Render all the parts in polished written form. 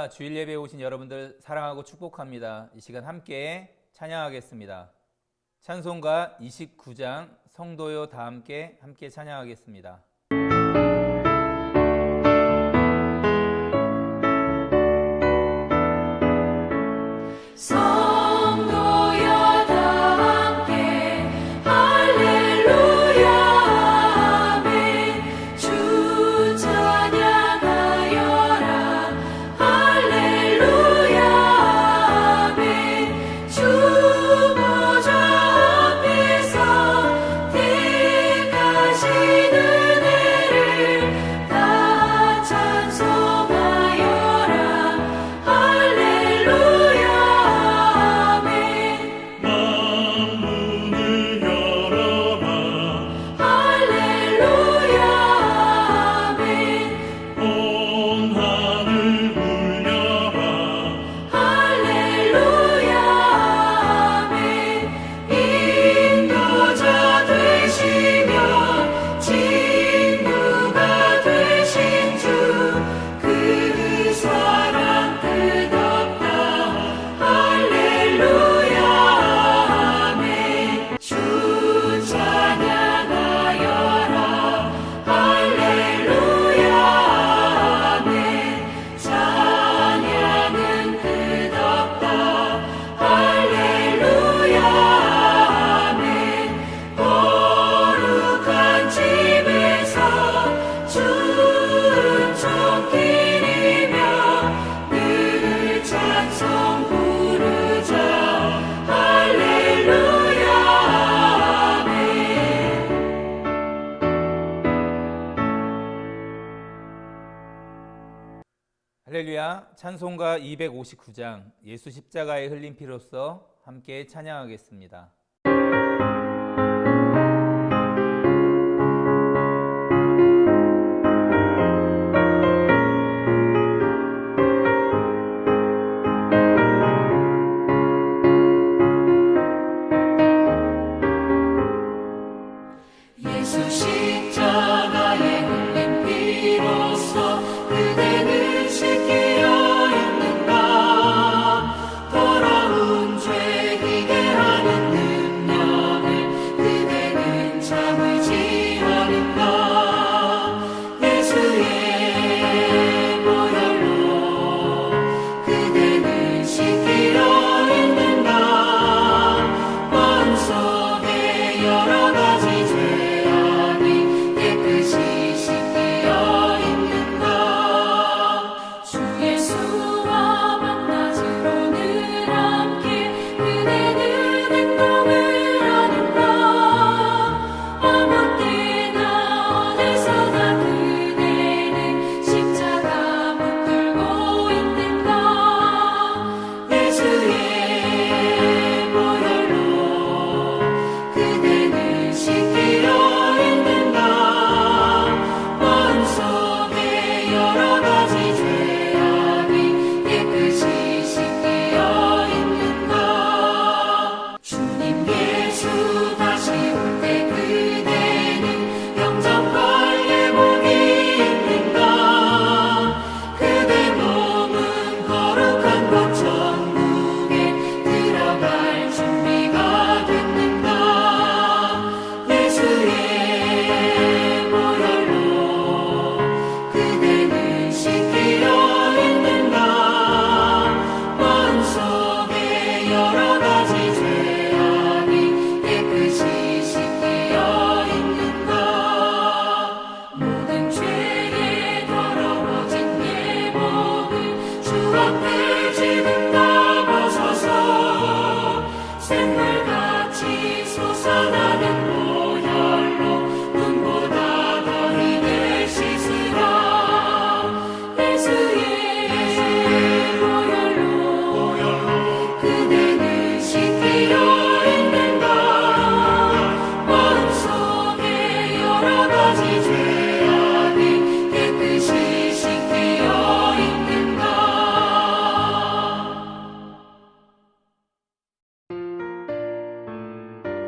할렐루야, 주일 예배에 오신 여러분들 사랑하고 축복합니다. 이 시간 함께 찬양하겠습니다. 찬송가 29장 성도요 다 함께 찬양하겠습니다. 할렐루야, 찬송가 259장 예수 십자가의 흘린 피로써 함께 찬양하겠습니다. 예수 십자가의 흘린 피로써 그대는 씻기려 있는가. 더러운 죄 희게 하는 능력을 그대는 참을지 않은가. 예수의 보혈로 그대는 씻기려 있는가. 마음속에 여러 가지 죄악이 깨끗이 씻기려 있는가. 주 예수와 만나주로 늘 함께 그대는 행동을 하는가. 아무 때나 어디서나 그대는 십자가 붙들고 있는가. 예수의 보혈로 그대는 씻기려 있는가. 마음속에 여러 가지 죄악이 깨끗이 씻기려 있는가. 주님 예수 다시 올 때 그대는 영접할 예복이 있는가. 그대 몸은 거룩한 곳 천국에 들어갈 준비가 됐는가. 예수의 보혈로 그대는 씻기려 있는가. 마음속에 여러 가지 죄악이 깨끗이 씻기려 있는가. 모든 죄에 더러워진 예복을 주 앞에 지금 다 벗어서 샘물같이 솟아나는 보혈로 눈보다 더 희게 씻으라. 예수의 보혈로 그대는 씻기려 있는가. 마음속에 여러 가지 죄악이 깨끗이 씻기려 있는가.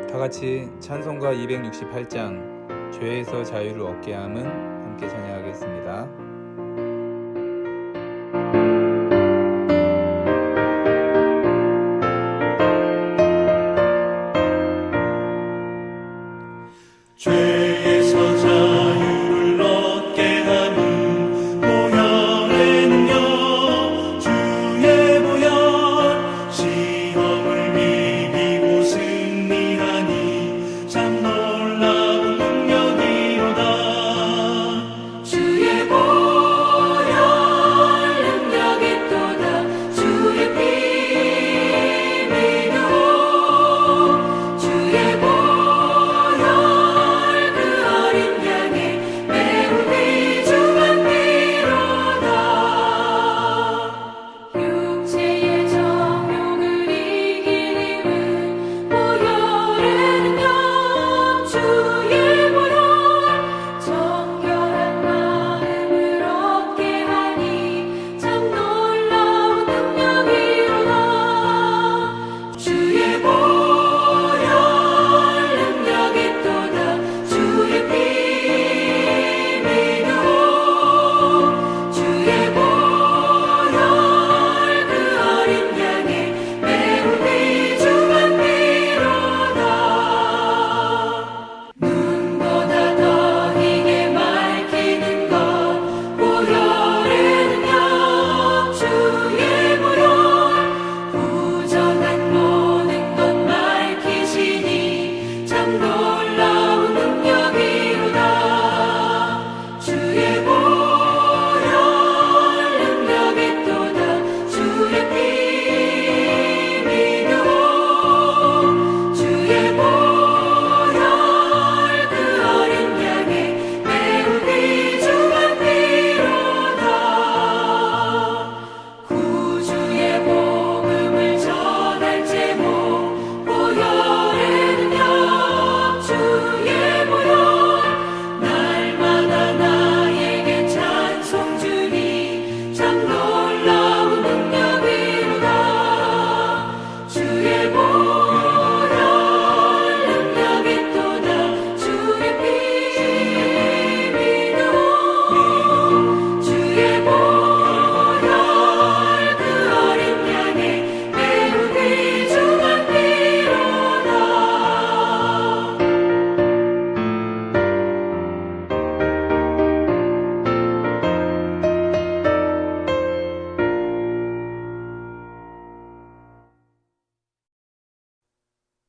다 같이 찬송가 268장 죄에서 자유를 얻게 함은 함께 찬양하겠습니다.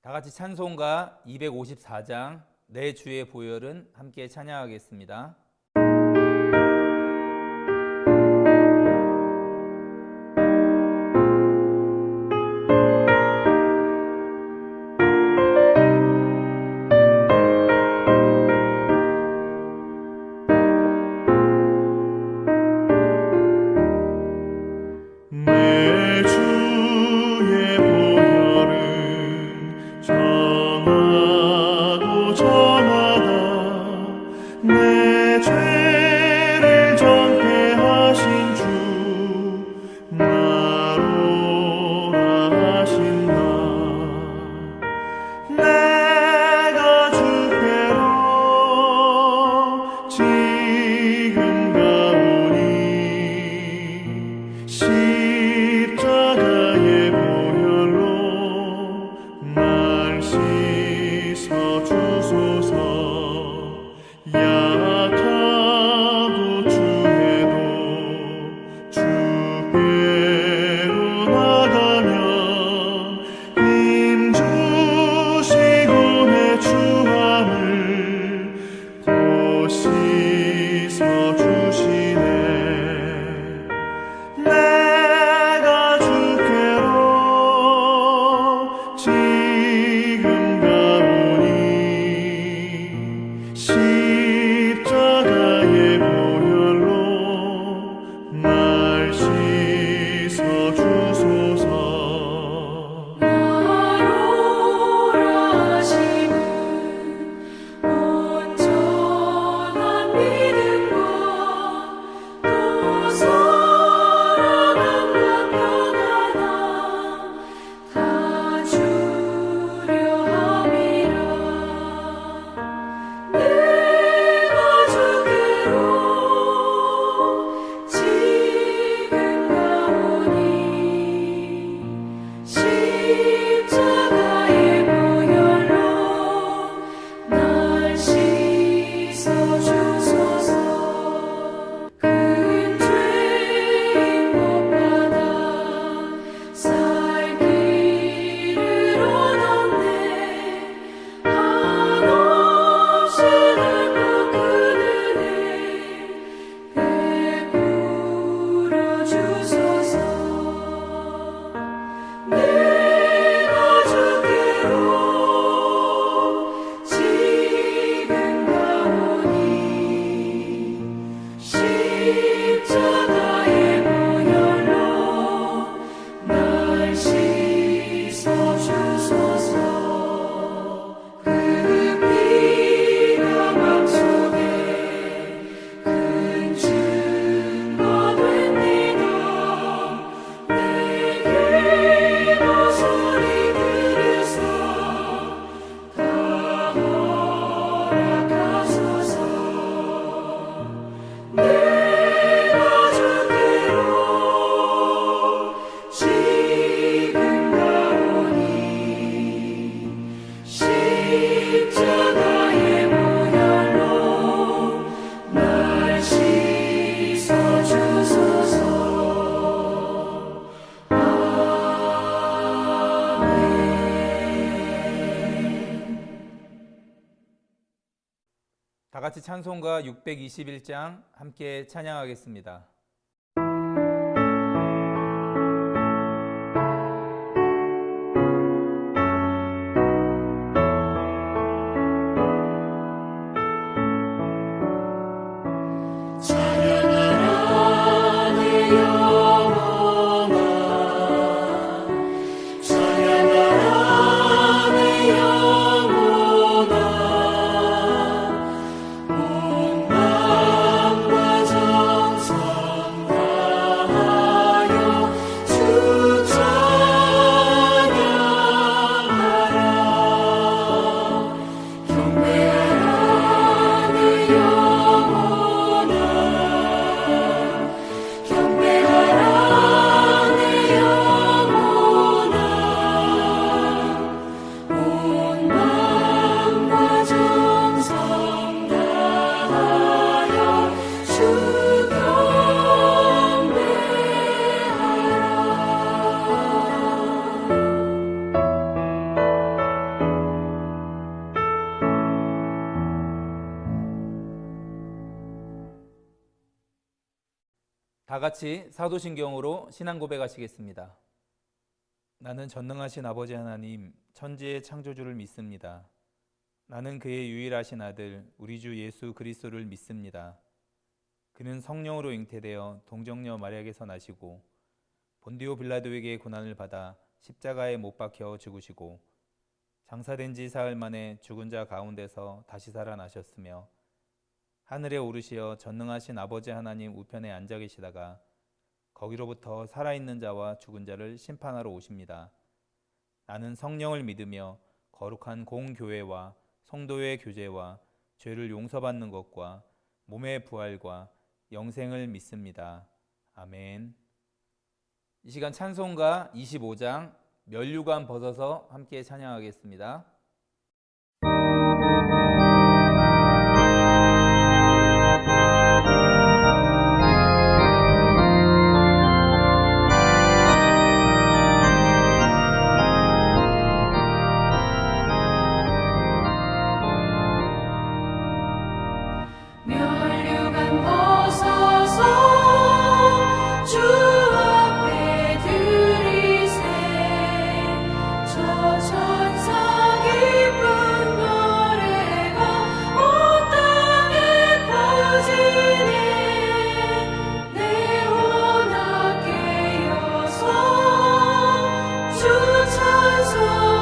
다 같이 찬송가 254장 내 주의 보혈은 함께 찬양하겠습니다. 내 주의 보혈은 정하고 정하다 내 죄를 정케 하신 주 나로라 하신다 내가 주께로 지금 가오니 십자가의 보혈로 날 씻어 주소서 약하고 주해도 주께로 나가면 힘 주시고 내 주함을 곧 씻어 주시네 내가 주께로 지금 가오니 십자가의 보혈로 날 씻어 주소서 나로라 하심은 온전한 믿음과 또 사랑함과 평안함 다 주려 함이라 내가 주께로 지금 가오니 십자가의 보혈로 날 씻어 주소서 큰 죄인 못 받아 살 길을 얻었네 한없이 넓고 큰 은혜 베풀어 주소서 내가 주께로 지금 가오니 십자가의 보혈로 날 씻어 주소서 그 피가 맘속에 큰 증거 됩니다 내 기도 소리 들으사 다 허락하소서 내가 주께로 지금 가오니 십자가의 보혈로 날 씻어 주소서 다 같이 찬송가 621장 함께 찬양하겠습니다. 찬양하라 내 영혼아 찬양하라 내 영혼아 온 마음과 정성 다 같이 사도신경으로 신앙 고백하시겠습니다. 나는 전능하신 아버지 하나님, 천지의 창조주를 믿습니다. 나는 그의 유일하신 아들, 우리 주 예수 그리스도를 믿습니다. 그는 성령으로 잉태되어 동정녀 마리아에게서 나시고 본디오 빌라도에게 고난을 받아 십자가에 못 박혀 죽으시고 장사된 지 사흘 만에 죽은 자 가운데서 다시 살아나셨으며 하늘에 오르시어 전능하신 아버지 하나님 우편에 앉아 계시다가 거기로부터 살아있는 자와 죽은 자를 심판하러 오십니다. 나는 성령을 믿으며 거룩한 공교회와 성도의 교제와 죄를 용서받는 것과 몸의 부활과 영생을 믿습니다. 아멘. 이 시간 찬송가 25장 면류관 벗어서 함께 찬양하겠습니다. 면류관 벗어서 주 앞에 들이세 저 천사 기쁜 노래가 온 땅에 퍼지네 내 혼악 깨어서 주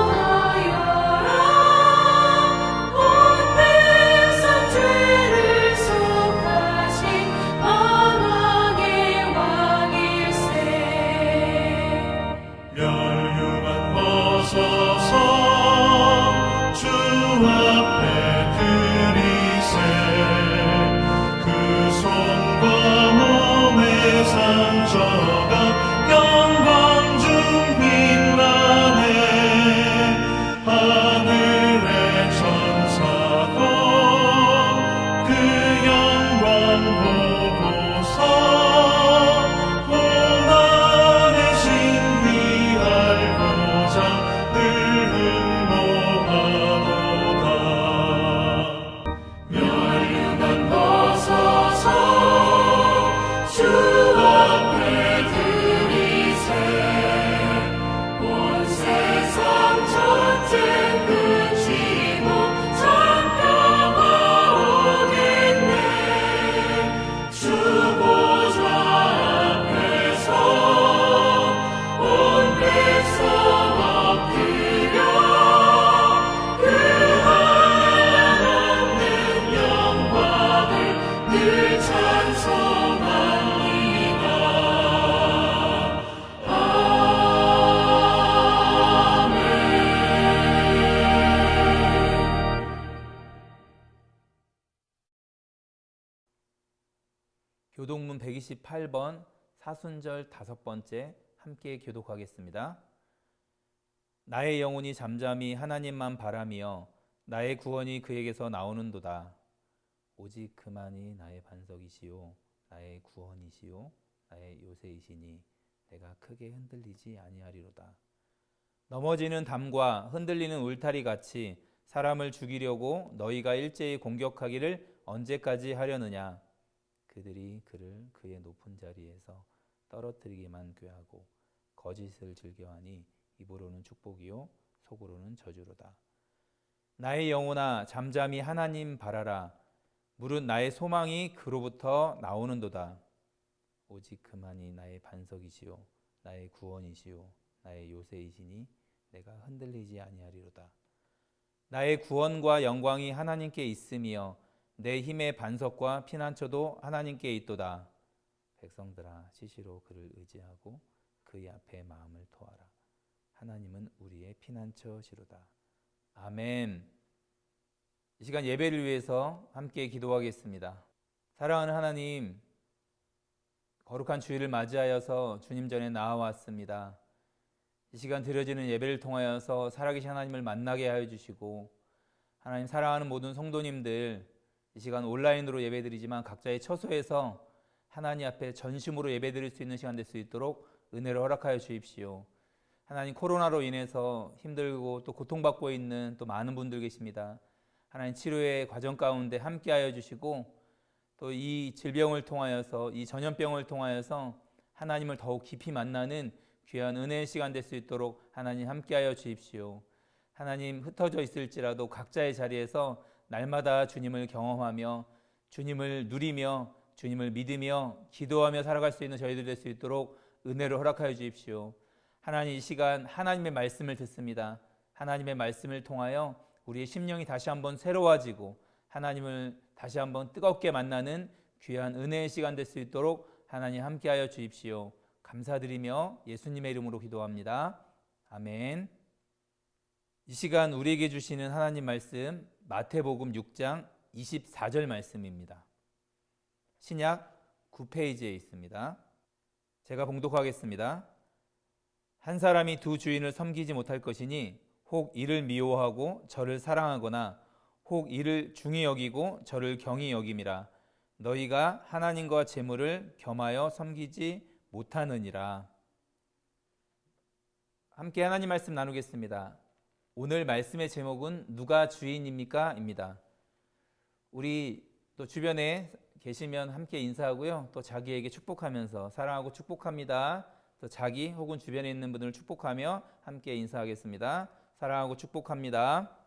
찬송하여라 온 백성 죄를 속하신 만왕의 왕일세 면류관 벗어서 주 앞에 들이세 그 손과 몸의 상처가 영광 중 빛나네 하늘의 천사도 그 영광 보고서 고난의 신비 알고자 늘 흥모하도다 면류관 벗어서 주 앞에 들이세 온 세상 전쟁 그치고 참 평화 오겠네 주 보좌 앞에서 온 백성 엎드려 그 한없는 영광을 늘 찬송합니다. 교독문 128번 사순절 5번째 함께 교독하겠습니다. 나의 영혼이 잠잠히 하나님만 바라며 나의 구원이 그에게서 나오는도다. 오직 그만이 나의 반석이시요 나의 구원이시요 나의 요새이시니 내가 크게 흔들리지 아니하리로다. 넘어지는 담과 흔들리는 울타리 같이 사람을 죽이려고 너희가 일제히 공격하기를 언제까지 하려느냐. 그들이 그를 그의 높은 자리에서 떨어뜨리기만 꾀하고 거짓을 즐겨하니 입으로는 축복이요 속으로는 저주로다. 나의 영혼아 잠잠히 하나님 바라라. 무릇 나의 소망이 그로부터 나오는도다. 오직 그만이 나의 반석이시요 나의 구원이시요 나의 요새이시니 내가 흔들리지 아니하리로다. 나의 구원과 영광이 하나님께 있으며 내 힘의 반석과 피난처도 하나님께 있도다. 백성들아 시시로 그를 의지하고 그의 앞에 마음을 토하라. 하나님은 우리의 피난처시로다. 아멘. 이 시간 예배를 위해서 함께 기도하겠습니다. 사랑하는 하나님, 거룩한 주일을 맞이하여서 주님 전에 나아왔습니다. 이 시간 드려지는 예배를 통하여서 살아계신 하나님을 만나게 하여 주시고, 하나님 사랑하는 모든 성도님들 이 시간 온라인으로 예배드리지만 각자의 처소에서 하나님 앞에 전심으로 예배드릴 수 있는 시간 될 수 있도록 은혜를 허락하여 주십시오. 하나님 코로나로 인해서 힘들고 또 고통받고 있는 또 많은 분들 계십니다. 하나님 치료의 과정 가운데 함께하여 주시고 또 이 질병을 통하여서, 이 전염병을 통하여서 하나님을 더욱 깊이 만나는 귀한 은혜의 시간 될 수 있도록 하나님 함께하여 주십시오. 하나님, 흩어져 있을지라도 각자의 자리에서 날마다 주님을 경험하며 주님을 누리며 주님을 믿으며 기도하며 살아갈 수 있는 저희들 될 수 있도록 은혜를 허락하여 주십시오. 하나님, 이 시간 하나님의 말씀을 듣습니다. 하나님의 말씀을 통하여 우리의 심령이 다시 한번 새로워지고 하나님을 다시 한번 뜨겁게 만나는 귀한 은혜의 시간 될 수 있도록 하나님 함께하여 주십시오. 감사드리며 예수님의 이름으로 기도합니다. 아멘. 이 시간 우리에게 주시는 하나님 말씀 마태복음 6장 24절 말씀입니다. 신약 9페이지에 있습니다. 제가 봉독하겠습니다. 한 사람이 두 주인을 섬기지 못할 것이니 혹 이를 미워하고 저를 사랑하거나 혹 이를 중히 여기고 저를 경히 여김이라. 너희가 하나님과 재물을 겸하여 섬기지 못하느니라. 함께 하나님 말씀 나누겠습니다. 오늘 말씀의 제목은 누가 주인입니까? 입니다. 우리 또 주변에 계시면 함께 인사하고요. 또 자기에게 축복하면서 사랑하고 축복합니다. 또 자기 혹은 주변에 있는 분들을 축복하며 함께 인사하겠습니다. 사랑하고 축복합니다.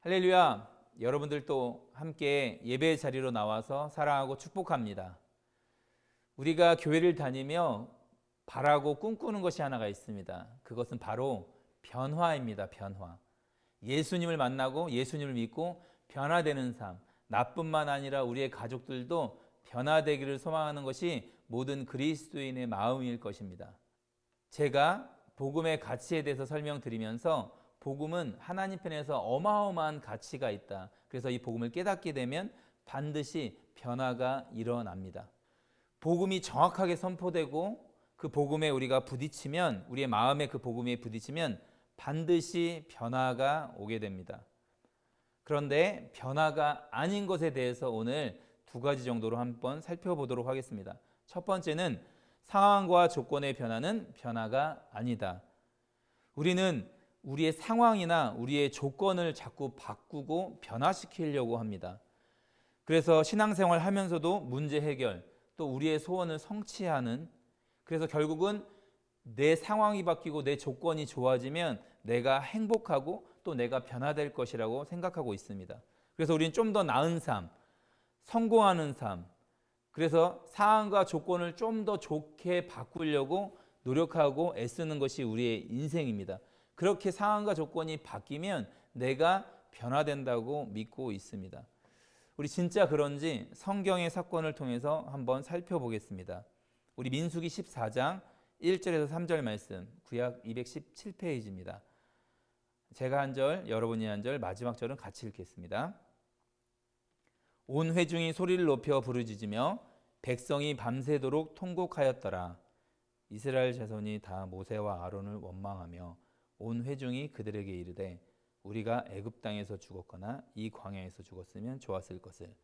할렐루야. 여러분들도 함께 예배 자리로 나와서 사랑하고 축복합니다. 우리가 교회를 다니며 바라고 꿈꾸는 것이 하나가 있습니다. 그것은 바로 변화입니다. 변화. 예수님을 만나고 예수님을 믿고 변화되는 삶, 나뿐만 아니라 우리의 가족들도 변화되기를 소망하는 것이 모든 그리스도인의 마음일 것입니다. 제가 복음의 가치에 대해서 설명드리면서 복음은 하나님 편에서 어마어마한 가치가 있다. 그래서 이 복음을 깨닫게 되면 반드시 변화가 일어납니다. 복음이 정확하게 선포되고 그 복음에 우리가 부딪히면, 우리의 마음에 그 복음에 부딪히면 반드시 변화가 오게 됩니다. 그런데 변화가 아닌 것에 대해서 오늘 두 가지 정도로 한번 살펴보도록 하겠습니다. 첫 번째는 상황과 조건의 변화는 변화가 아니다. 우리는 우리의 상황이나 우리의 조건을 자꾸 바꾸고 변화시키려고 합니다. 그래서 신앙생활 하면서도 문제 해결, 또 우리의 소원을 성취하는, 그래서 결국은 내 상황이 바뀌고 내 조건이 좋아지면 내가 행복하고 또 내가 변화될 것이라고 생각하고 있습니다. 그래서 우리는 좀 더 나은 삶, 성공하는 삶, 그래서 상황과 조건을 좀 더 좋게 바꾸려고 노력하고 애쓰는 것이 우리의 인생입니다. 그렇게 상황과 조건이 바뀌면 내가 변화된다고 믿고 있습니다. 우리 진짜 그런지 성경의 사건을 통해서 한번 살펴보겠습니다. 우리 민수기 14장 1절에서 3절 말씀, 구약 217페이지입니다. 제가 한 절, 여러분이 한 절, 마지막 절은 같이 읽겠습니다. 온 회중이 소리를 높여 부르짖으며 백성이 밤새도록 통곡하였더라. 이스라엘 자손이 다 모세와 아론을 원망하며 온 회중이 그들에게 이르되 우리가 애굽 땅에서 죽었거나 이 광야에서 죽었으면 좋았을 것을.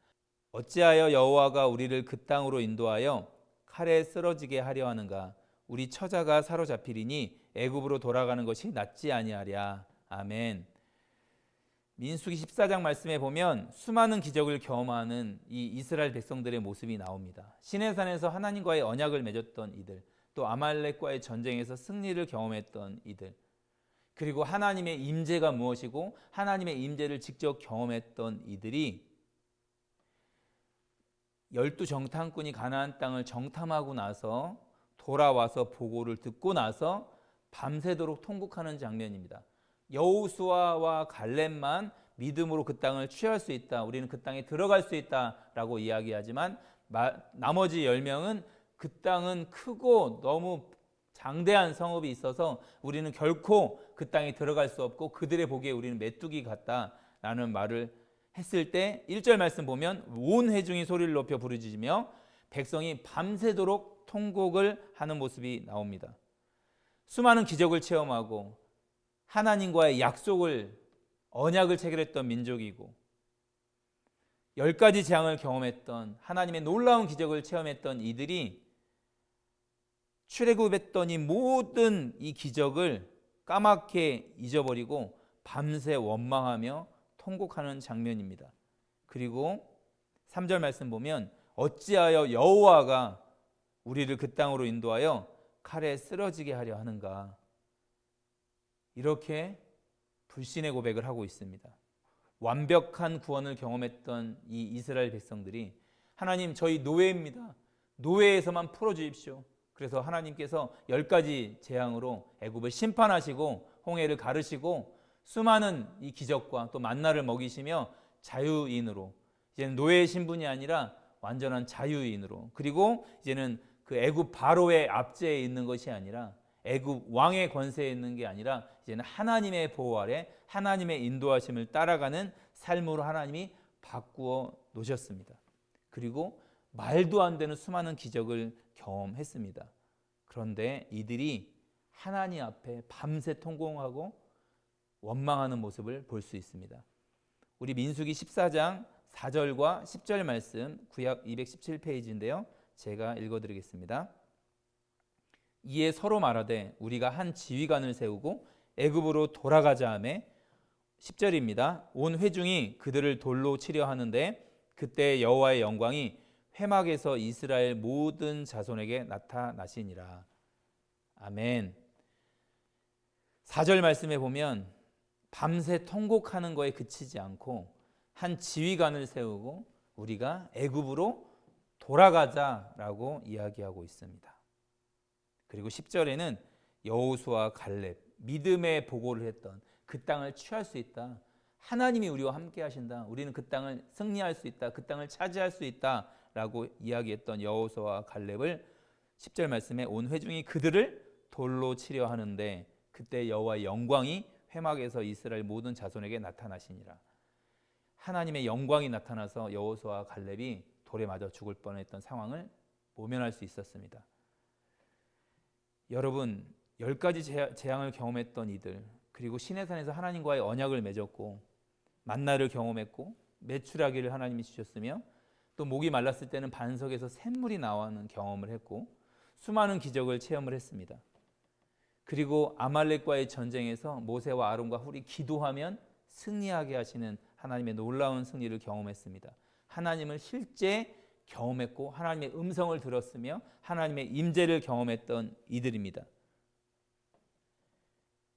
어찌하여 여호와가 우리를 그 땅으로 인도하여 칼에 쓰러지게 하려 하는가? 우리 처자가 사로잡히리니 애굽으로 돌아가는 것이 낫지 아니하랴. 아멘. 민수기 14장 말씀에 보면 수많은 기적을 경험하는 이 이스라엘 백성들의 모습이 나옵니다. 시내산에서 하나님과의 언약을 맺었던 이들, 또 아말렉과의 전쟁에서 승리를 경험했던 이들, 그리고 하나님의 임재가 무엇이고 하나님의 임재를 직접 경험했던 이들이 12정탐꾼이 가나안 땅을 정탐하고 나서 돌아와서 보고를 듣고 나서 밤새도록 통곡하는 장면입니다. 여호수아와 갈렙만 믿음으로 그 땅을 취할 수 있다, 우리는 그 땅에 들어갈 수 있다라고 이야기하지만 나머지 10명은 그 땅은 크고 너무 장대한 성읍이 있어서 우리는 결코 그 땅에 들어갈 수 없고 그들의 보기에 우리는 메뚜기 같다라는 말을 했을 때 1절 말씀 보면 온 회중이 소리를 높여 부르짖으며 백성이 밤새도록 통곡을 하는 모습이 나옵니다. 수많은 기적을 체험하고 하나님과의 약속을, 언약을 체결했던 민족이고 10가지 재앙을 경험했던, 하나님의 놀라운 기적을 체험했던 이들이 출애굽했던 이 모든 이 기적을 까맣게 잊어버리고 밤새 원망하며 통곡하는 장면입니다. 그리고 3절 말씀 보면 어찌하여 여호와가 우리를 그 땅으로 인도하여 칼에 쓰러지게 하려 하는가. 이렇게 불신의 고백을 하고 있습니다. 완벽한 구원을 경험했던 이 이스라엘 백성들이 하나님 저희 노예입니다. 노예에서만 풀어주십시오. 그래서 하나님께서 10가지 재앙으로 애굽을 심판하시고 홍해를 가르시고 수많은 이 기적과 또 만나를 먹이시며 자유인으로 이제는 노예의 신분이 아니라 완전한 자유인으로 그리고 이제는 그 애굽 바로의 압제에 있는 것이 아니라 애굽 왕의 권세에 있는 게 아니라 이제는 하나님의 보호 아래 하나님의 인도하심을 따라가는 삶으로 하나님이 바꾸어 놓으셨습니다. 그리고 말도 안 되는 수많은 기적을 경험했습니다. 그런데 이들이 하나님 앞에 밤새 통곡하고 원망하는 모습을 볼 수 있습니다. 우리 민수기 14장 4절과 10절 말씀 구약 217페이지인데요. 제가 읽어드리겠습니다. 이에 서로 말하되 우리가 한 지휘관을 세우고 애굽으로 돌아가자 하며 10절입니다. 온 회중이 그들을 돌로 치려 하는데 그때 여호와의 영광이 회막에서 이스라엘 모든 자손에게 나타나시니라. 아멘. 4절 말씀에 보면 밤새 통곡하는 거에 그치지 않고 한 지휘관을 세우고 우리가 애굽으로 돌아가자라고 이야기하고 있습니다. 그리고 10절에는 여호수아 갈렙 믿음의 보고를 했던 그 땅을 취할 수 있다. 하나님이 우리와 함께 하신다. 우리는 그 땅을 승리할 수 있다. 그 땅을 차지할 수 있다. 라고 이야기했던 여호수아와 갈렙을 10절 말씀에 온 회중이 그들을 돌로 치려 하는데 그때 여호와의 영광이 회막에서 이스라엘 모든 자손에게 나타나시니라. 하나님의 영광이 나타나서 여호수아와 갈렙이 돌에 맞아 죽을 뻔했던 상황을 모면할 수 있었습니다. 여러분 10가지 재앙을 경험했던 이들 그리고 시내산에서 하나님과의 언약을 맺었고 만나를 경험했고 메추라기를 하나님이 주셨으며 또 목이 말랐을 때는 반석에서 샘물이 나오는 경험을 했고 수많은 기적을 체험을 했습니다. 그리고 아말렉과의 전쟁에서 모세와 아론과 훌이 기도하면 승리하게 하시는 하나님의 놀라운 승리를 경험했습니다. 하나님을 실제 경험했고 하나님의 음성을 들었으며 하나님의 임재를 경험했던 이들입니다.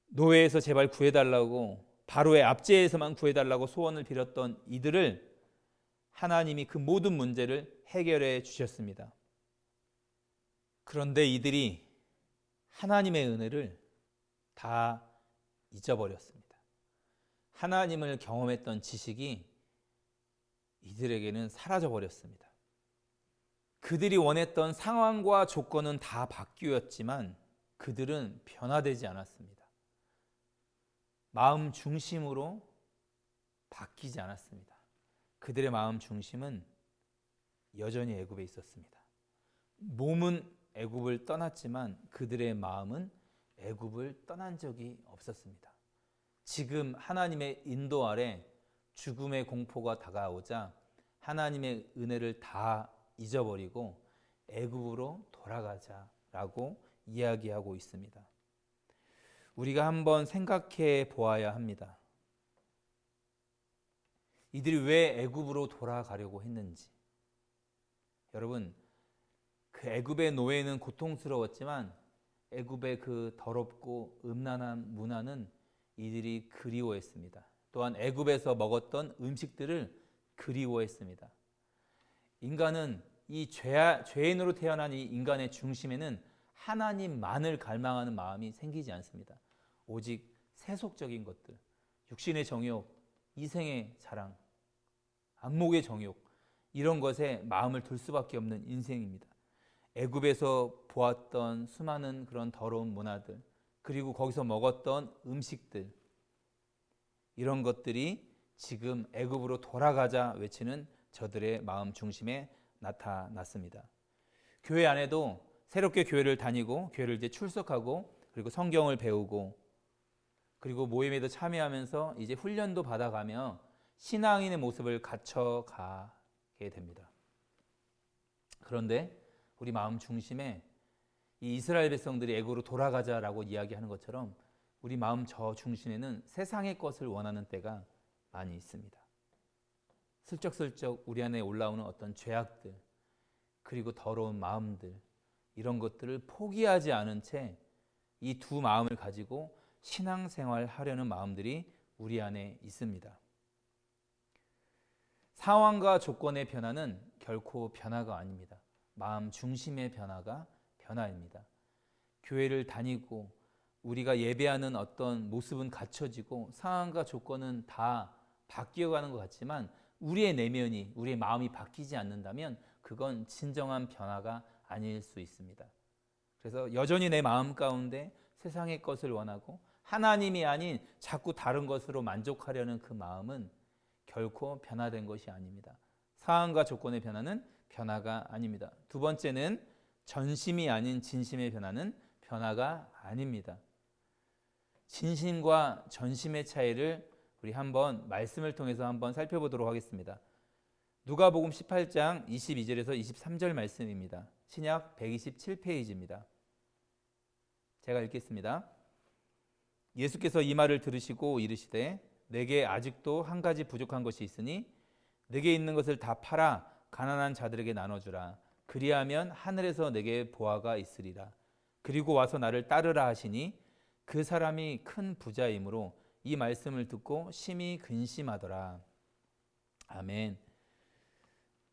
노예에서 제발 구해달라고 바로의 압제에서만 구해달라고 소원을 빌었던 이들을 하나님이 그 모든 문제를 해결해 주셨습니다. 그런데 이들이 하나님의 은혜를 다 잊어버렸습니다. 하나님을 경험했던 지식이 이들에게는 사라져버렸습니다. 그들이 원했던 상황과 조건은 다 바뀌었지만 그들은 변화되지 않았습니다. 마음 중심으로 바뀌지 않았습니다. 그들의 마음 중심은 여전히 애굽에 있었습니다. 몸은 애굽을 떠났지만 그들의 마음은 애굽을 떠난 적이 없었습니다. 지금 하나님의 인도 아래 죽음의 공포가 다가오자 하나님의 은혜를 다 잊어버리고 애굽으로 돌아가자라고 이야기하고 있습니다. 우리가 한번 생각해 보아야 합니다. 이들이 왜 애굽으로 돌아가려고 했는지. 여러분, 그 애굽의 노예는 고통스러웠지만 애굽의 그 더럽고 음란한 문화는 이들이 그리워했습니다. 또한 애굽에서 먹었던 음식들을 그리워했습니다. 인간은 이 죄인으로 태어난 이 인간의 중심에는 하나님만을 갈망하는 마음이 생기지 않습니다. 오직 세속적인 것들, 육신의 정욕, 이생의 자랑, 안목의 정욕, 이런 것에 마음을 둘 수밖에 없는 인생입니다. 애굽에서 보았던 수많은 그런 더러운 문화들, 그리고 거기서 먹었던 음식들, 이런 것들이 지금 애굽으로 돌아가자 외치는 저들의 마음 중심에 나타났습니다. 교회 안에도 새롭게 교회를 다니고 교회를 이제 출석하고 그리고 성경을 배우고 그리고 모임에도 참여하면서 이제 훈련도 받아가며 신앙인의 모습을 갖춰가게 됩니다. 그런데 우리 마음 중심에 이 이스라엘 백성들이 애굽으로 돌아가자라고 이야기하는 것처럼 우리 마음 저 중심에는 세상의 것을 원하는 때가 많이 있습니다. 슬쩍슬쩍 우리 안에 올라오는 어떤 죄악들, 그리고 더러운 마음들, 이런 것들을 포기하지 않은 채 이 두 마음을 가지고 신앙생활 하려는 마음들이 우리 안에 있습니다. 상황과 조건의 변화는 결코 변화가 아닙니다. 마음 중심의 변화가 변화입니다. 교회를 다니고 우리가 예배하는 어떤 모습은 갖춰지고 상황과 조건은 다 바뀌어가는 것 같지만 우리의 내면이, 우리의 마음이 바뀌지 않는다면 그건 진정한 변화가 아닐 수 있습니다. 그래서 여전히 내 마음 가운데 세상의 것을 원하고 하나님이 아닌 자꾸 다른 것으로 만족하려는 그 마음은 결코 변화된 것이 아닙니다. 상황과 조건의 변화는 변화가 아닙니다. 두 번째는 전심이 아닌 진심의 변화는 변화가 아닙니다. 진심과 전심의 차이를 우리 한번 말씀을 통해서 한번 살펴보도록 하겠습니다. 누가복음 18장 22절에서 23절 말씀입니다. 신약 127페이지입니다. 제가 읽겠습니다. 예수께서 이 말을 들으시고 이르시되 내게 아직도 한 가지 부족한 것이 있으니 내게 있는 것을 다 팔아 가난한 자들에게 나눠주라. 그리하면 하늘에서 내게 보화가 있으리라. 그리고 와서 나를 따르라 하시니 그 사람이 큰 부자이므로 이 말씀을 듣고 심히 근심하더라. 아멘.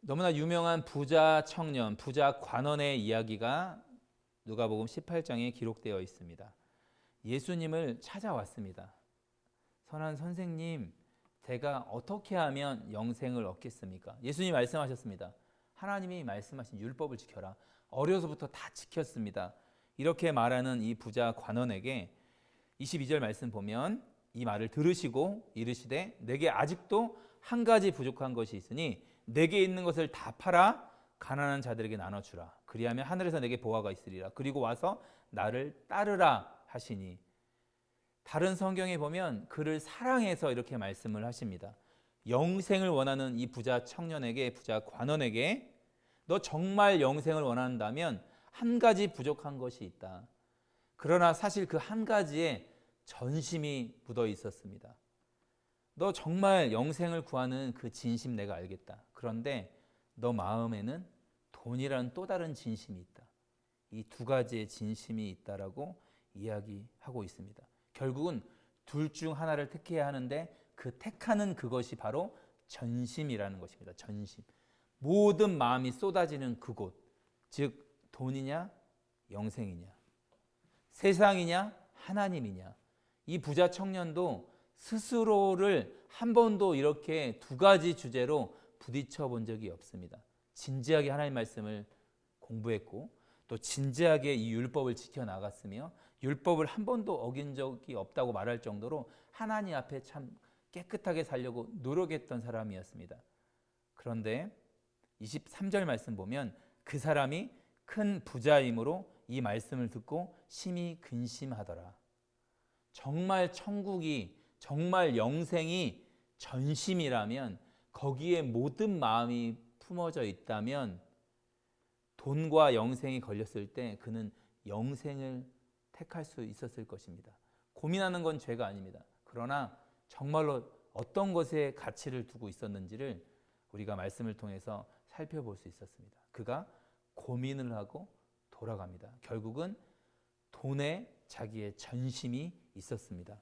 너무나 유명한 부자 청년, 부자 관원의 이야기가 누가복음 18장에 기록되어 있습니다. 예수님을 찾아왔습니다. 선한 선생님, 제가 어떻게 하면 영생을 얻겠습니까? 예수님이 말씀하셨습니다. 하나님이 말씀하신 율법을 지켜라. 어려서부터 다 지켰습니다. 이렇게 말하는 이 부자 관원에게 22절 말씀 보면 이 말을 들으시고 이르시되 내게 아직도 한 가지 부족한 것이 있으니 내게 있는 것을 다 팔아 가난한 자들에게 나눠주라. 그리하면 하늘에서 내게 보화가 있으리라. 그리고 와서 나를 따르라 하시니, 다른 성경에 보면 그를 사랑해서 이렇게 말씀을 하십니다. 영생을 원하는 이 부자 청년에게, 부자 관원에게 너 정말 영생을 원한다면 한 가지 부족한 것이 있다. 그러나 사실 그 한 가지에 전심이 묻어 있었습니다. 너 정말 영생을 구하는 그 진심 내가 알겠다. 그런데 너 마음에는 돈이라는 또 다른 진심이 있다. 이 두 가지의 진심이 있다라고 이야기하고 있습니다. 결국은 둘 중 하나를 택해야 하는데 그 택하는 그것이 바로 전심이라는 것입니다. 전심. 모든 마음이 쏟아지는 그곳. 즉 돈이냐 영생이냐, 세상이냐 하나님이냐. 이 부자 청년도 스스로를 한 번도 이렇게 두 가지 주제로 부딪혀 본 적이 없습니다. 진지하게 하나님 말씀을 공부했고 또 진지하게 이 율법을 지켜나갔으며 율법을 한 번도 어긴 적이 없다고 말할 정도로 하나님 앞에 참 깨끗하게 살려고 노력했던 사람이었습니다. 그런데 23절 말씀 보면 그 사람이 큰 부자이므로 이 말씀을 듣고 심히 근심하더라. 정말 천국이, 정말 영생이 전심이라면, 거기에 모든 마음이 품어져 있다면 돈과 영생이 걸렸을 때 그는 영생을 택할 수 있었을 것입니다. 고민하는 건 죄가 아닙니다. 그러나 정말로 어떤 것에 가치를 두고 있었는지를 우리가 말씀을 통해서 살펴볼 수 있었습니다. 그가 고민을 하고 돌아갑니다. 결국은 돈에 자기의 전심이 있었습니다.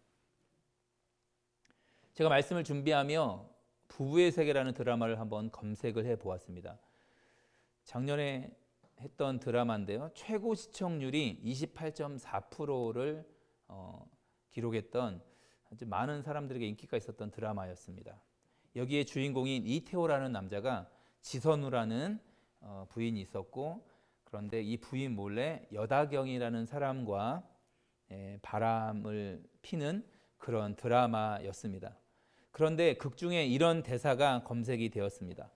제가 말씀을 준비하며 부부의 세계라는 드라마를 한번 검색을 해보았습니다. 작년에 했던 드라마인데요. 최고 시청률이 28.4%를 기록했던 아주 많은 사람들에게 인기가 있었던 드라마였습니다. 여기에 주인공인 이태호라는 남자가 지선우라는 부인이 있었고, 그런데 이 부인 몰래 여다경이라는 사람과 바람을 피는 그런 드라마였습니다. 그런데 극중에 이런 대사가 검색이 되었습니다.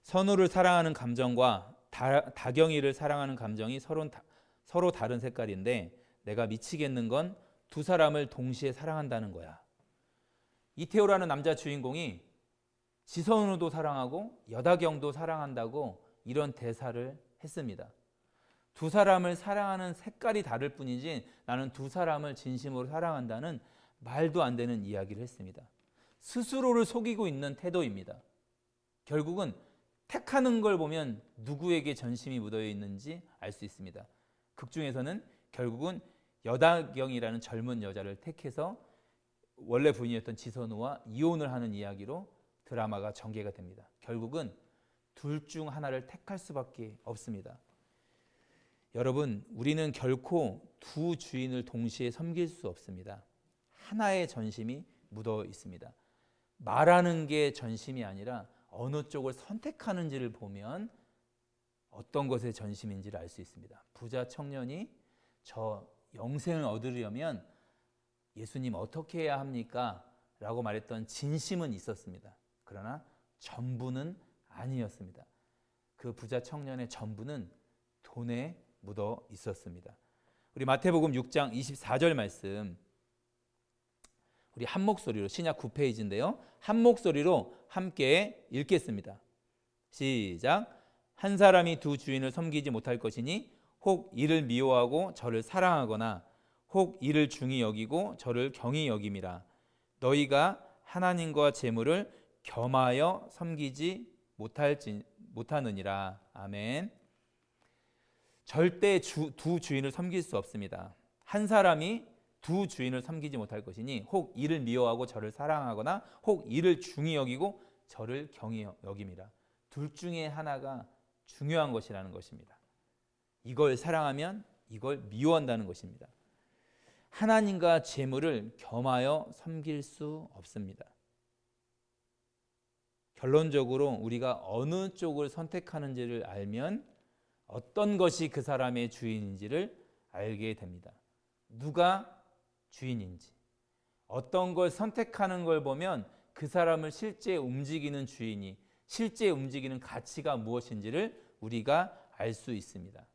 선우를 사랑하는 감정과 다경이를 사랑하는 감정이 서로 다른 색깔인데 내가 미치겠는 건 두 사람을 동시에 사랑한다는 거야. 이태호라는 남자 주인공이 지선우도 사랑하고 여다경도 사랑한다고 이런 대사를 했습니다. 두 사람을 사랑하는 색깔이 다를 뿐이지 나는 두 사람을 진심으로 사랑한다는 말도 안 되는 이야기를 했습니다. 스스로를 속이고 있는 태도입니다. 결국은 택하는 걸 보면 누구에게 전심이 묻어 있는지 알 수 있습니다. 극 중에서는 결국은 여다경이라는 젊은 여자를 택해서 원래 부인이었던 지선우와 이혼을 하는 이야기로 드라마가 전개가 됩니다. 결국은 둘 중 하나를 택할 수밖에 없습니다. 여러분, 우리는 결코 두 주인을 동시에 섬길 수 없습니다. 하나의 전심이 묻어 있습니다. 말하는 게 전심이 아니라 어느 쪽을 선택하는지를 보면 어떤 것의 전심인지를 알 수 있습니다. 부자 청년이 저 영생을 얻으려면 예수님 어떻게 해야 합니까? 라고 말했던 진심은 있었습니다. 그러나 전부는 아니었습니다. 그 부자 청년의 전부는 돈에 묻어 있었습니다. 우리 마태복음 6장 24절 말씀, 우리 한 목소리로, 신약 9페이지인데요. 한 목소리로 함께 읽겠습니다. 시작. 한 사람이 두 주인을 섬기지 못할 것이니 혹 이를 미워하고 저를 사랑하거나 혹 이를 중히 여기고 저를 경히 여김이라. 너희가 하나님과 재물을 겸하여 섬기지 못하느니라. 아멘. 절대 두 주인을 섬길 수 없습니다. 한 사람이 두 주인을 섬기지 못할 것이니 혹 이를 미워하고 저를 사랑하거나 혹 이를 중히 여기고 저를 경히 여김이라. 둘 중에 하나가 중요한 것이라는 것입니다. 이걸 사랑하면 이걸 미워한다는 것입니다. 하나님과 재물을 겸하여 섬길 수 없습니다. 결론적으로 우리가 어느 쪽을 선택하는지를 알면 어떤 것이 그 사람의 주인인지를 알게 됩니다. 누가 주인인지, 어떤 걸 선택하는 걸 보면 그 사람을 실제 움직이는 주인이, 실제 움직이는 가치가 무엇인지를 우리가 알 수 있습니다.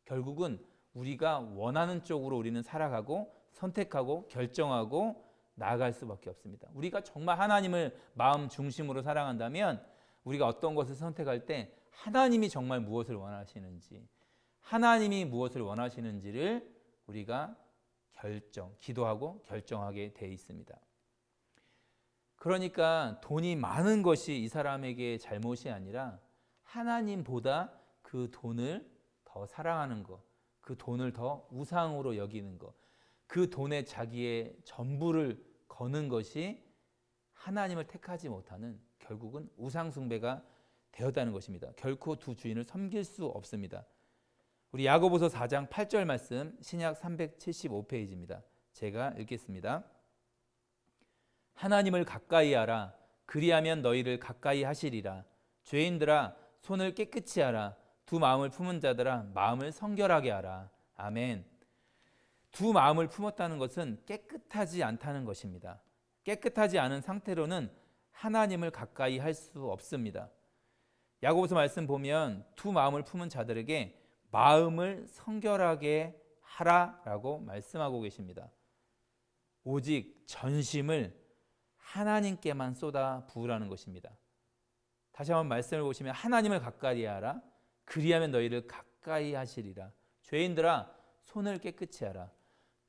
결국은 우리가 원하는 쪽으로 우리는 살아가고 선택하고 결정하고 나아갈 수밖에 없습니다. 우리가 정말 하나님을 마음 중심으로 사랑한다면 우리가 어떤 것을 선택할 때 하나님이 정말 무엇을 원하시는지, 하나님이 무엇을 원하시는지를 우리가 기도하고 결정하게 돼 있습니다. 그러니까 돈이 많은 것이 이 사람에게 잘못이 아니라 하나님보다 그 돈을 더 사랑하는 것, 그 돈을 더 우상으로 여기는 것, 그 돈에 자기의 전부를 거는 것이 하나님을 택하지 못하는 결국은 우상 숭배가 되었다는 것입니다. 결코 두 주인을 섬길 수 없습니다. 우리 야고보서 4장 8절 말씀, 신약 375페이지입니다. 제가 읽겠습니다. 하나님을 가까이 하라. 그리하면 너희를 가까이 하시리라. 죄인들아 손을 깨끗이 하라. 두 마음을 품은 자들아 마음을 성결하게 하라. 아멘. 두 마음을 품었다는 것은 깨끗하지 않다는 것입니다. 깨끗하지 않은 상태로는 하나님을 가까이 할 수 없습니다. 야고보서 말씀 보면 두 마음을 품은 자들에게 마음을 성결하게 하라라고 말씀하고 계십니다. 오직 전심을 하나님께만 쏟아 부으라는 것입니다. 다시 한번 말씀을 보시면 하나님을 가까이 하라. 그리하면 너희를 가까이 하시리라. 죄인들아 손을 깨끗이 하라.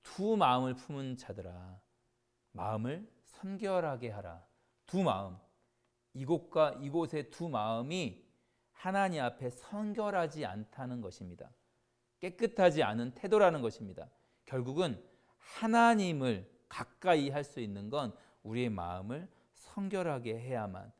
두 마음을 품은 자들아 마음을 선결하게 하라. 두 마음, 이곳과 이곳의 두 마음이 하나님 앞에 선결하지 않다는 것입니다. 깨끗하지 않은 태도라는 것입니다. 결국은 하나님을 가까이 할 수 있는 건 우리의 마음을 선결하게 해야만,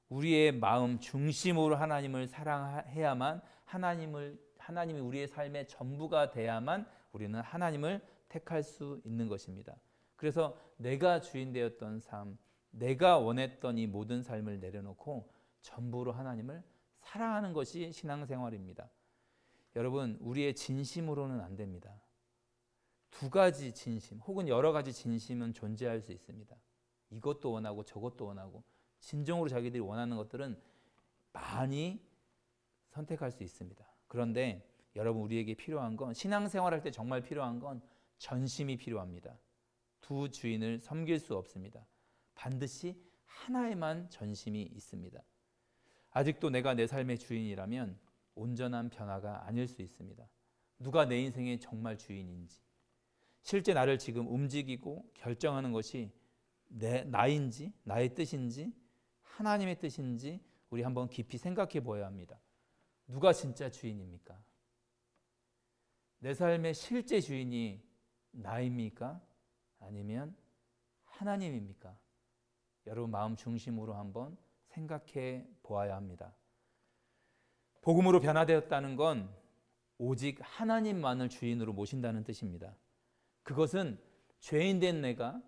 우리의 마음 중심으로 하나님을 사랑해야만, 하나님이 우리의 삶의 전부가 돼야만 우리는 하나님을 택할 수 있는 것입니다. 그래서 내가 주인 되었던 삶, 내가 원했던 이 모든 삶을 내려놓고 전부로 하나님을 사랑하는 것이 신앙생활입니다. 여러분, 우리의 진심으로는 안 됩니다. 두 가지 진심 혹은 여러 가지 진심은 존재할 수 있습니다. 이것도 원하고 저것도 원하고 진정으로 자기들이 원하는 것들은 많이 선택할 수 있습니다. 그런데 여러분, 우리에게 필요한 건, 신앙생활할 때 정말 필요한 건 전심이 필요합니다. 두 주인을 섬길 수 없습니다. 반드시 하나에만 전심이 있습니다. 아직도 내가 내 삶의 주인이라면 온전한 변화가 아닐 수 있습니다. 누가 내 인생의 정말 주인인지, 실제 나를 지금 움직이고 결정하는 것이 나인지, 나의 뜻인지, 하나님의 뜻인지, 우리 한번 깊이 생각해 보아야 합니다. 누가 진짜 주인입니까? 내 삶의 실제 주인이 나입니까? 아니면 하나님입니까? 여러분 마음 중심으로 한번 생각해 보아야 합니다. 복음으로 변화되었다는 건 오직 하나님만을 주인으로 모신다는 뜻입니다. 그것은 죄인된 내가,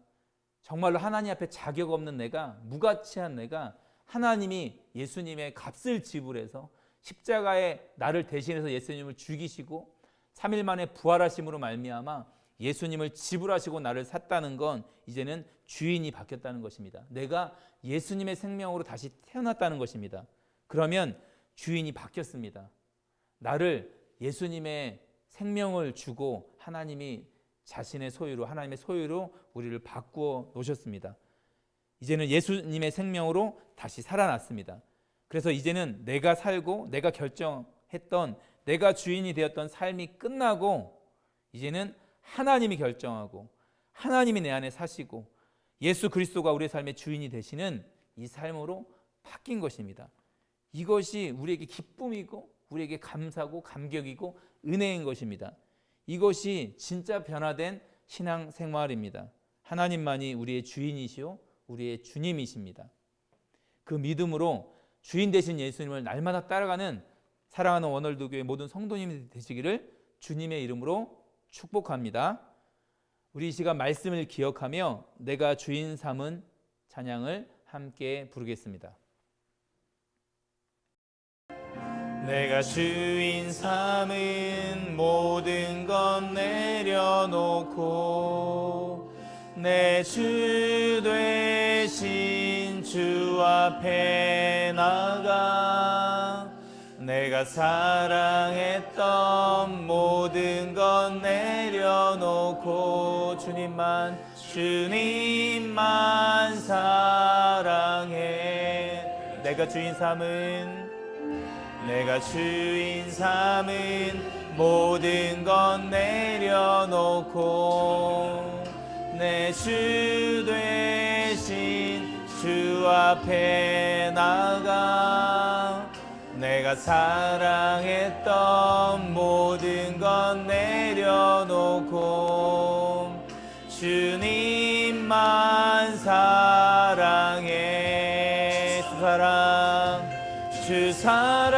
정말로 하나님 앞에 자격 없는 내가, 무가치한 내가 하나님이 예수님의 값을 지불해서 십자가에 나를 대신해서 예수님을 죽이시고 3일 만에 부활하심으로 말미암아 예수님을 지불하시고 나를 샀다는 건 이제는 주인이 바뀌었다는 것입니다. 내가 예수님의 생명으로 다시 태어났다는 것입니다. 그러면 주인이 바뀌었습니다. 나를 예수님의 생명을 주고 하나님이 자신의 소유로, 하나님의 소유로 우리를 바꾸어 놓으셨습니다. 이제는 예수님의 생명으로 다시 살아났습니다. 그래서 이제는 내가 살고 내가 결정했던, 내가 주인이 되었던 삶이 끝나고 이제는 하나님이 결정하고 하나님이 내 안에 사시고 예수 그리스도가 우리의 삶의 주인이 되시는 이 삶으로 바뀐 것입니다. 이것이 우리에게 기쁨이고 우리에게 감사고 감격이고 은혜인 것입니다. 이것이 진짜 변화된 신앙생활입니다. 하나님만이 우리의 주인이시오 우리의 주님이십니다. 그 믿음으로 주인 되신 예수님을 날마다 따라가는 사랑하는 원월드교회 모든 성도님이 되시기를 주님의 이름으로 축복합니다. 우리 이 시간 말씀을 기억하며 내가 주인 삼은 찬양을 함께 부르겠습니다. 내가 주인 삼은 모든 것 내려놓고 내 주 되신 주 앞에 나가 내가 사랑했던 모든 것 내려놓고 주님만 사랑해. 내가 주인 삼은 모든 것 내려놓고 내 주 되신 주 앞에 나가 내가 사랑했던 모든 것 내려놓고 주님만 사랑해. 주 사랑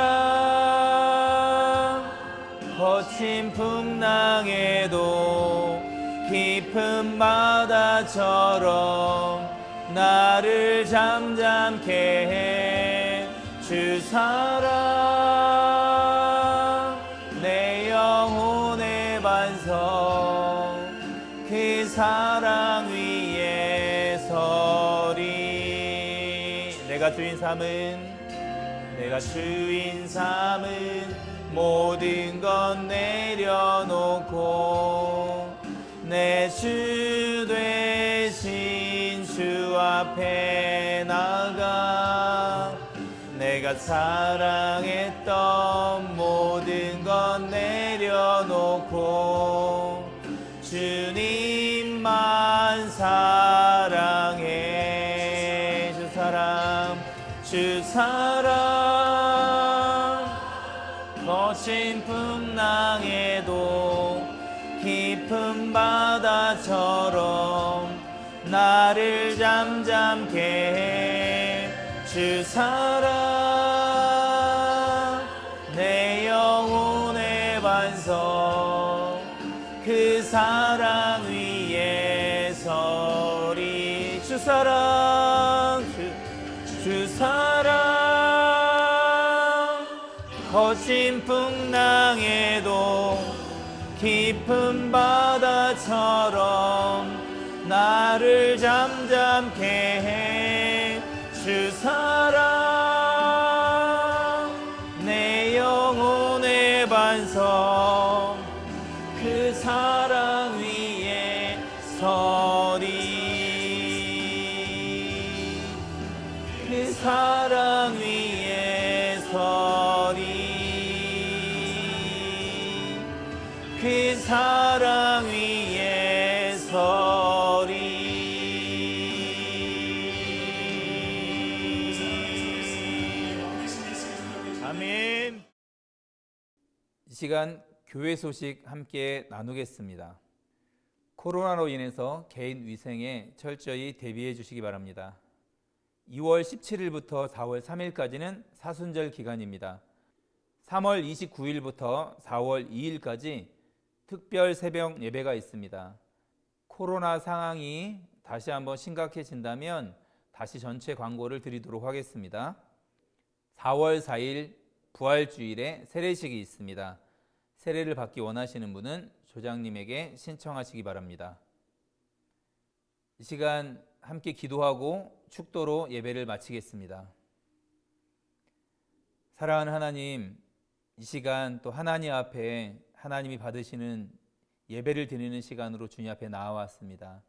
거친 풍랑에도 깊은 바다처럼 나를 잠잠케 해. 주 사랑 내 영혼의 반석 그 사랑 위에 서리. 내가 주인 삼은 모든 것 내려놓고 내 주 되신 주 앞에 나가 내가 사랑했던 모든 것 내려놓고 주님만 사랑해. 주 사랑 거친 풍랑에도 깊은 바다처럼 나를 잠잠케 해. 주 사랑 내 영혼의 반석 그 사랑 위에 서리. 주 사랑 거친 풍랑에도 깊은 바다처럼 나를 잠잠케 해. 주 사랑 내 영혼의 반석 그 사랑 위에 서리. 그 사랑 위에 서리. 그 사랑 위에 서리. 시간 교회 소식 함께 나누겠습니다. 코로나로 인해서 개인 위생에 철저히 대비해 주시기 바랍니다. 2월 17일부터 4월 3일까지는 사순절 기간입니다. 3월 29일부터 4월 2일까지 특별 새벽 예배가 있습니다. 코로나 상황이 다시 한번 심각해진다면 다시 전체 광고를 드리도록 하겠습니다. 4월 4일 부활주일에 세례식이 있습니다. 세례를 받기 원하시는 분은 조장님에게 신청하시기 바랍니다. 이 시간 함께 기도하고 축도로 예배를 마치겠습니다. 사랑하는 하나님, 이 시간 또 하나님 앞에 하나님이 받으시는 예배를 드리는 시간으로 주님 앞에 나와왔습니다.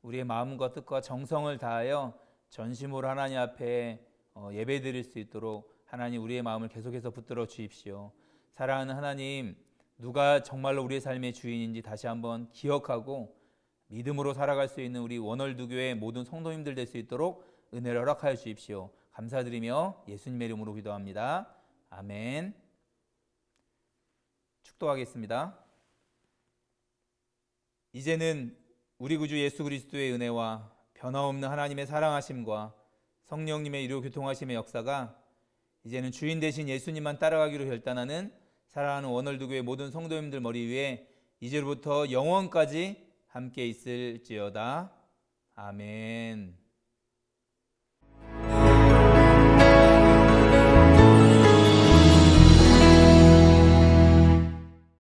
우리의 마음과 뜻과 정성을 다하여 전심으로 하나님 앞에 예배 드릴 수 있도록 하나님 우리의 마음을 계속해서 붙들어 주십시오. 사랑하는 하나님, 누가 정말로 우리의 삶의 주인인지 다시 한번 기억하고 믿음으로 살아갈 수 있는 우리 원월두교의 모든 성도님들 될 수 있도록 은혜를 허락하여 주십시오. 감사드리며 예수님의 이름으로 기도합니다. 아멘. 축도하겠습니다. 이제는 우리 구주 예수 그리스도의 은혜와 변화없는 하나님의 사랑하심과 성령님의 이루 교통하심의 역사가 이제는 주인 되신 예수님만 따라가기로 결단하는 사랑하는 원월두교의 모든 성도님들 머리 위에 이제로부터 영원까지 함께 있을지어다. 아멘.